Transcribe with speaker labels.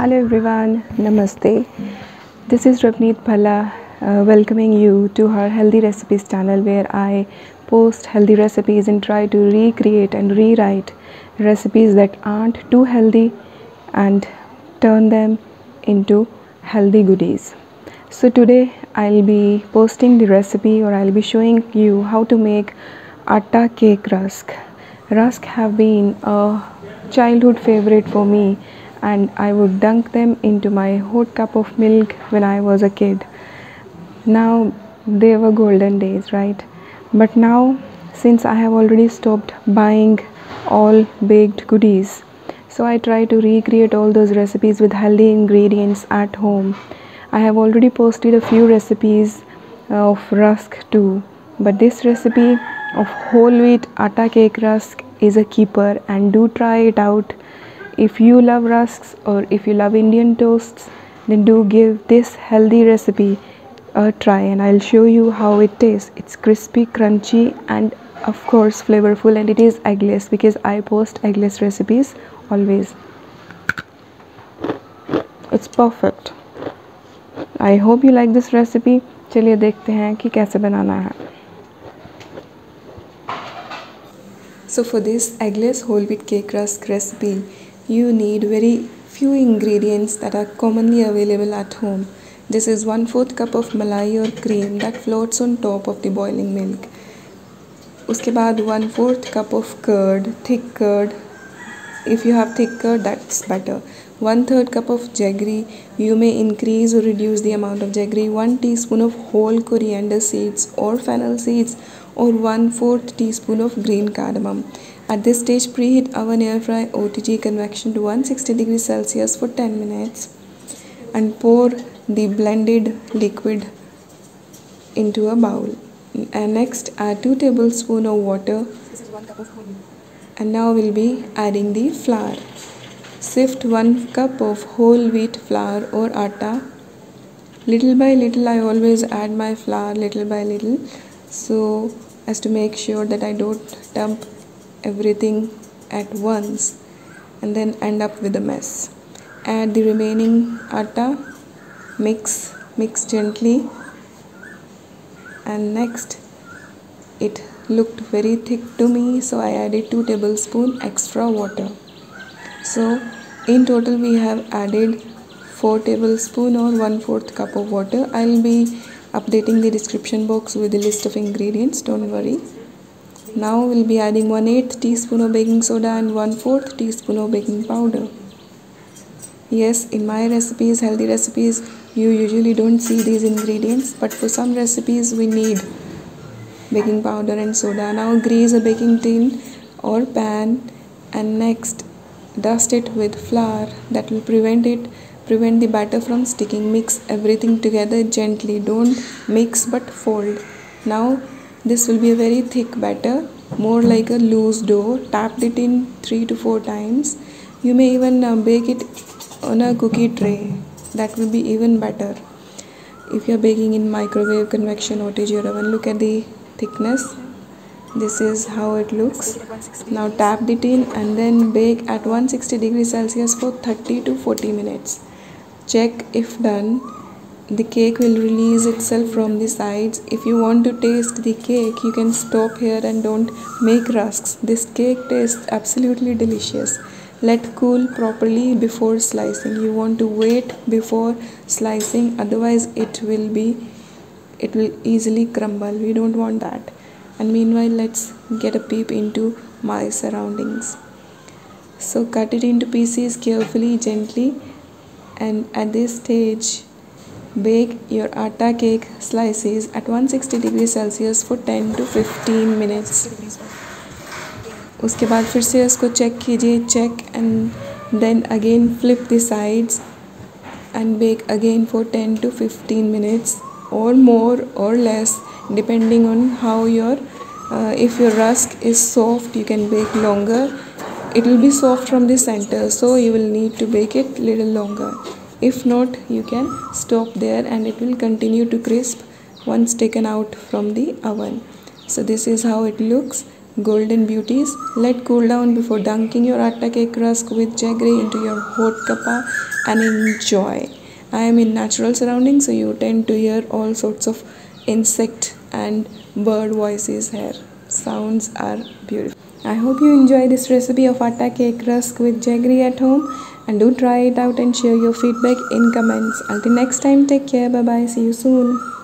Speaker 1: Hello everyone, Namaste. This is Ravneet Bhalla welcoming you to our Healthy Recipes channel where I post healthy recipes and try to recreate and rewrite recipes that aren't too healthy and turn them into healthy goodies. So today I'll be posting the recipe or I'll be showing you how to make atta cake rusk. Rusk have been a childhood favorite for me and I would dunk them into my hot cup of milk when I was a kid. Now they were golden days, right? But now, since I have already stopped buying all baked goodies, so I try to recreate all those recipes with healthy ingredients at home. I have already posted a few recipes of rusk too, but this recipe of whole wheat atta cake rusk is a keeper, and do try it out. If you love rusks or if you love Indian toasts, then do give this healthy recipe a try and I'll show you how it tastes. It's crispy, crunchy and of course flavorful, and it is eggless because I post eggless recipes always. It's perfect. I hope you like this recipe. चलिए देखते हैं कि कैसे बनाना है. So for this eggless whole wheat cake rusk recipe, you need very few ingredients that are commonly available at home. This is 1/4 cup of malai or cream that floats on top of the boiling milk. उसके बाद 1/4 cup of curd, thick curd. If you have thick curd, that's better. 1/3 cup of jaggery. You may increase or reduce the amount of jaggery. 1 teaspoon of whole coriander seeds or fennel seeds, or 1/4 teaspoon of green cardamom. At this stage, preheat oven, air fry, OTG convection to 160 degrees Celsius for 10 minutes and pour the blended liquid into a bowl. And next, add 2 tablespoons of water. This is 1 cup of whole wheat. And now we'll be adding the flour. Sift 1 cup of whole wheat flour or atta. Little by little, I always add my flour little by little, so as to make sure that I don't dump everything at once and then end up with a mess. Add the remaining atta, mix gently, and next it looked very thick to me, so I added 2 tablespoons extra water. So in total we have added 4 tablespoons or 1/4 cup of water. I'll be updating the description box with the list of ingredients, don't worry. Now we'll be adding 1/8 teaspoon of baking soda and 1/4 teaspoon of baking powder. Yes, in my recipes, healthy recipes, you usually don't see these ingredients, but for some recipes we need baking powder and soda. Now grease a baking tin or pan and next dust it with flour. That will prevent the batter from sticking. Mix everything together gently. Don't mix but fold. Now this will be a very thick batter, more like a loose dough. Tap it in 3 to 4 times. You may even bake it on a cookie tray. That will be even better. If you are baking in microwave, convection, OTG or oven, look at the thickness. This is how it looks. Now tap the tin and then bake at 160 degrees Celsius for 30 to 40 minutes. Check if done. The cake will release itself from the sides. If you want to taste the cake, you can stop here and don't make rusks. This cake tastes absolutely delicious. Let cool properly before slicing. You want to wait before slicing, otherwise it will easily crumble. We don't want that. And meanwhile, let's get a peep into my surroundings. So cut it into pieces carefully, gently, and at this stage bake your atta cake slices at 160 degrees Celsius for 10 to 15 minutes. उसके बाद फिर से इसको check कीजिए, check and then again flip the sides and bake again for 10 to 15 minutes or more or less depending on how if your rusk is soft, you can bake longer. It will be soft from the center, so you will need to bake it little longer. If not, you can stop there and it will continue to crisp once taken out from the oven. So this is how it looks. golden beauties. Let cool down before dunking your atta cake rusk with jaggery into your hot cuppa and enjoy. I am in natural surroundings, so you tend to hear all sorts of insect and bird voices here. Sounds are beautiful. I hope you enjoy this recipe of atta cake rusk with jaggery at home, and do try it out and share your feedback in comments. Until next time, take care. Bye bye. See you soon.